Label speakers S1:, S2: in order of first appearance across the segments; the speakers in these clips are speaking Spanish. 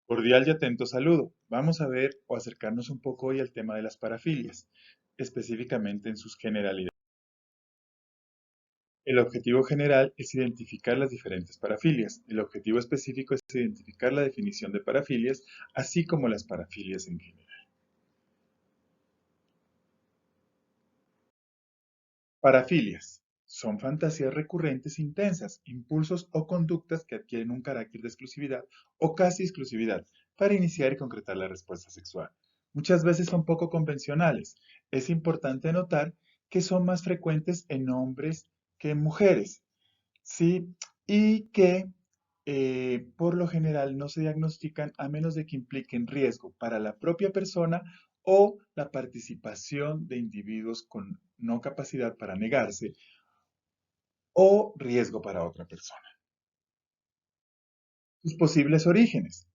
S1: Cordial y atento saludo. Vamos a ver o acercarnos un poco hoy al tema de las parafilias, específicamente en sus generalidades. El objetivo general es identificar las diferentes parafilias. El objetivo específico es identificar la definición de parafilias, así como las parafilias en general. Parafilias son fantasías recurrentes intensas, impulsos o conductas que adquieren un carácter de exclusividad o casi exclusividad para iniciar y concretar la respuesta sexual. Muchas veces son poco convencionales. Es importante notar que son más frecuentes en hombres que en mujeres, ¿sí? Y que por lo general no se diagnostican a menos de que impliquen riesgo para la propia persona o la participación de individuos con no capacidad para negarse o riesgo para otra persona. Sus posibles orígenes.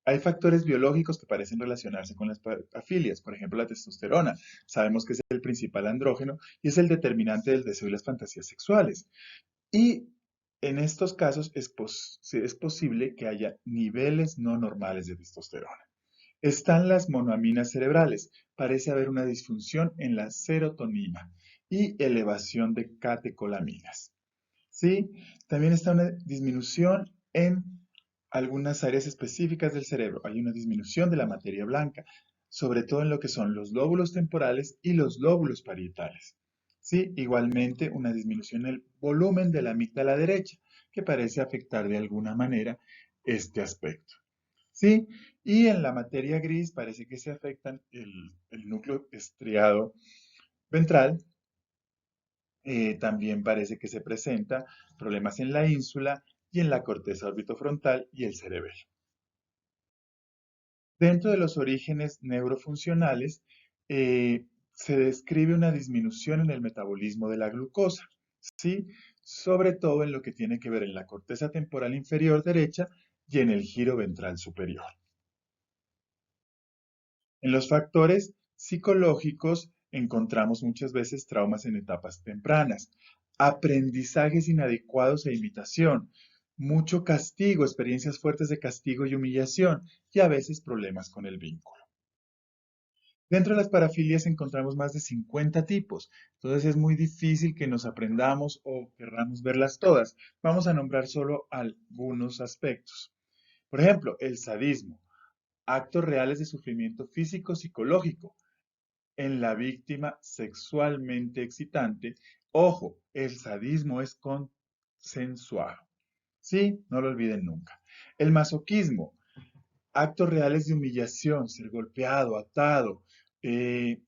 S1: Hay factores biológicos que parecen relacionarse con las parafilias, por ejemplo la testosterona. Sabemos que es el principal andrógeno y es el determinante del deseo y las fantasías sexuales. Y en estos casos es posible que haya niveles no normales de testosterona. Están las monoaminas cerebrales. Parece haber una disfunción en la serotonina y elevación de catecolaminas. ¿Sí? También está una disminución en algunas áreas específicas del cerebro. Hay una disminución de la materia blanca, sobre todo en lo que son los lóbulos temporales y los lóbulos parietales. ¿Sí? Igualmente, una disminución en el volumen de la amígdala derecha, que parece afectar de alguna manera este aspecto. ¿Sí? Y en la materia gris parece que se afectan el núcleo estriado ventral. También parece que se presenta problemas en la ínsula y en la corteza orbitofrontal y el cerebelo. Dentro de los orígenes neurofuncionales, se describe una disminución en el metabolismo de la glucosa, ¿sí? Sobre todo en lo que tiene que ver en la corteza temporal inferior derecha y en el giro ventral superior. En los factores psicológicos encontramos muchas veces traumas en etapas tempranas, aprendizajes inadecuados e imitación, mucho castigo, experiencias fuertes de castigo y humillación, y a veces problemas con el vínculo. Dentro de las parafilias encontramos más de 50 tipos, entonces es muy difícil que nos aprendamos o querramos verlas todas. Vamos a nombrar solo algunos aspectos. Por ejemplo, el sadismo, actos reales de sufrimiento físico-psicológico en la víctima sexualmente excitante. Ojo, el sadismo es consensuado. ¿Sí? No lo olviden nunca. El masoquismo, actos reales de humillación, ser golpeado, atado. eh,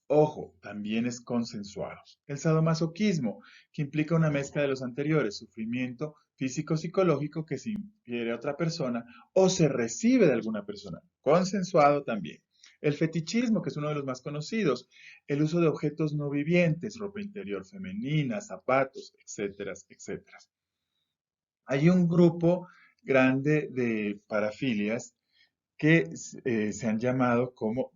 S1: Ojo, también es consensuado. El sadomasoquismo, que implica una mezcla de los anteriores, sufrimiento físico-psicológico que se infiere a otra persona o se recibe de alguna persona, consensuado también. El fetichismo, que es uno de los más conocidos, el uso de objetos no vivientes, ropa interior femenina, zapatos, etcétera, etcétera. Hay un grupo grande de parafilias que se han llamado como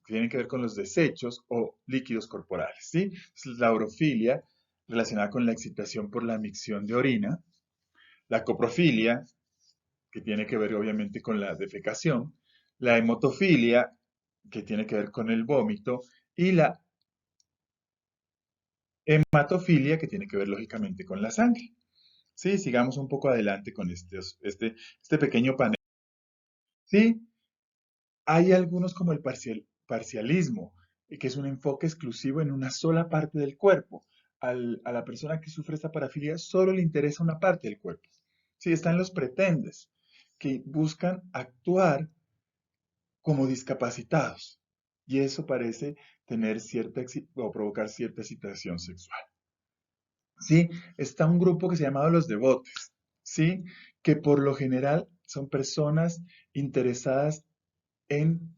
S1: tienen que ver con los desechos o líquidos corporales, ¿sí? Es la urofilia, relacionada con la excitación por la micción de orina, la coprofilia, que tiene que ver obviamente con la defecación, la hemotofilia, que tiene que ver con el vómito, y la hematofilia, que tiene que ver lógicamente con la sangre. Sí, sigamos un poco adelante con este pequeño panel. Sí, hay algunos como el parcialismo, que es un enfoque exclusivo en una sola parte del cuerpo. A la persona que sufre esta parafilia solo le interesa una parte del cuerpo. Sí, están los pretendes, que buscan actuar como discapacitados. Y eso parece tener o provocar cierta excitación sexual. ¿Sí? Está un grupo que se llama los devotes, ¿sí? Que por lo general son personas interesadas en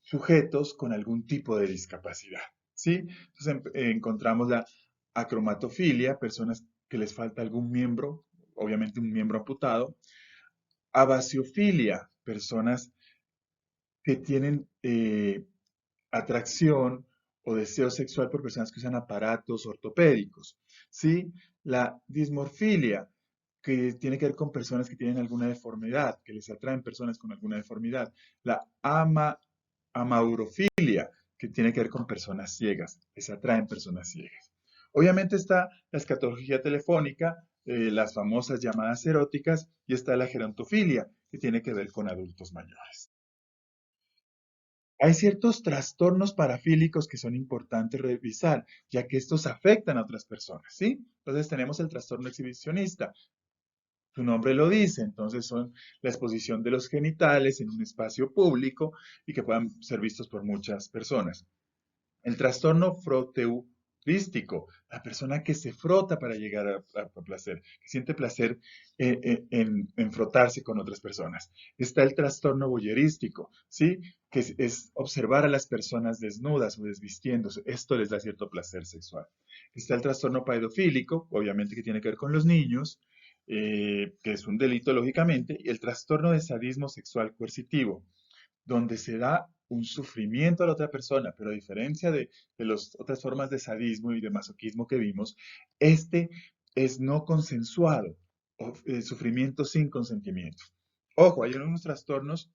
S1: sujetos con algún tipo de discapacidad, ¿sí? Entonces encontramos la acromatofilia, personas que les falta algún miembro, obviamente un miembro amputado. Abasiofilia, personas que tienen atracción o deseo sexual por personas que usan aparatos ortopédicos, ¿sí? La dismorfilia, que tiene que ver con personas que tienen alguna deformidad, que les atraen personas con alguna deformidad. La amaurofilia, que tiene que ver con personas ciegas, les atraen personas ciegas. Obviamente está la escatología telefónica, las famosas llamadas eróticas, y está la gerontofilia, que tiene que ver con adultos mayores. Hay ciertos trastornos parafílicos que son importantes revisar, ya que estos afectan a otras personas, ¿sí? Entonces tenemos el trastorno exhibicionista. Su nombre lo dice, entonces son la exposición de los genitales en un espacio público y que puedan ser vistos por muchas personas. El trastorno froteurístico, la persona que se frota para llegar a placer, que siente placer en frotarse con otras personas. Está el trastorno voyerístico, ¿sí? Que es observar a las personas desnudas o desvistiéndose. Esto les da cierto placer sexual. Está el trastorno paedofílico, obviamente que tiene que ver con los niños, que es un delito lógicamente, y el trastorno de sadismo sexual coercitivo, donde se da un sufrimiento a la otra persona, pero a diferencia de las otras formas de sadismo y de masoquismo que vimos, este es no consensuado, o, sufrimiento sin consentimiento. Ojo, hay unos trastornos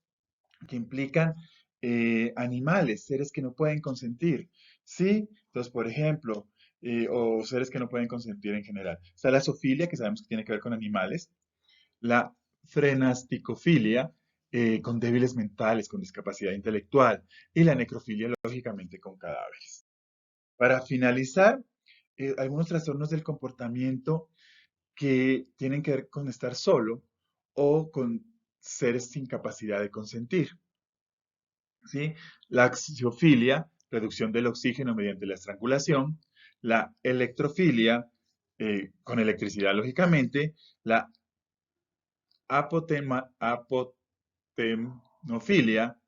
S1: que implican animales, seres que no pueden consentir, ¿sí? Entonces, por ejemplo, o seres que no pueden consentir en general. Está la zoofilia, que sabemos que tiene que ver con animales, la frenasticofilia, con débiles mentales, con discapacidad intelectual, y la necrofilia, lógicamente, con cadáveres. Para finalizar, algunos trastornos del comportamiento que tienen que ver con estar solo o con seres sin capacidad de consentir, ¿sí? La axiofilia, reducción del oxígeno mediante la estrangulación, la electrofilia, con electricidad, lógicamente, la apotemnofilia,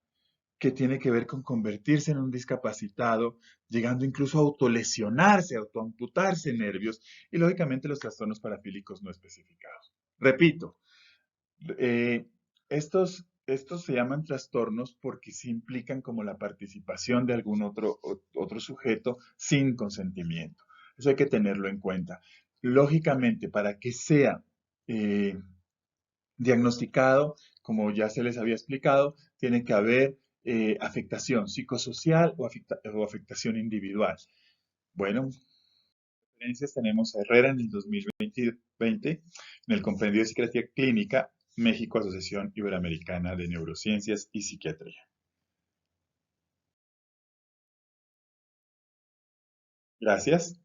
S1: que tiene que ver con convertirse en un discapacitado, llegando incluso a autolesionarse, autoamputarse nervios, y lógicamente los trastornos parafílicos no especificados. Repito, eh, estos se llaman trastornos porque sí implican como la participación de algún otro sujeto sin consentimiento. Eso hay que tenerlo en cuenta. Lógicamente, para que sea diagnosticado, como ya se les había explicado, tiene que haber afectación psicosocial o afectación individual. Bueno, referencias tenemos a Herrera en el 2020, en el Compendio de Psiquiatría Clínica, México, Asociación Iberoamericana de Neurociencias y Psiquiatría. Gracias.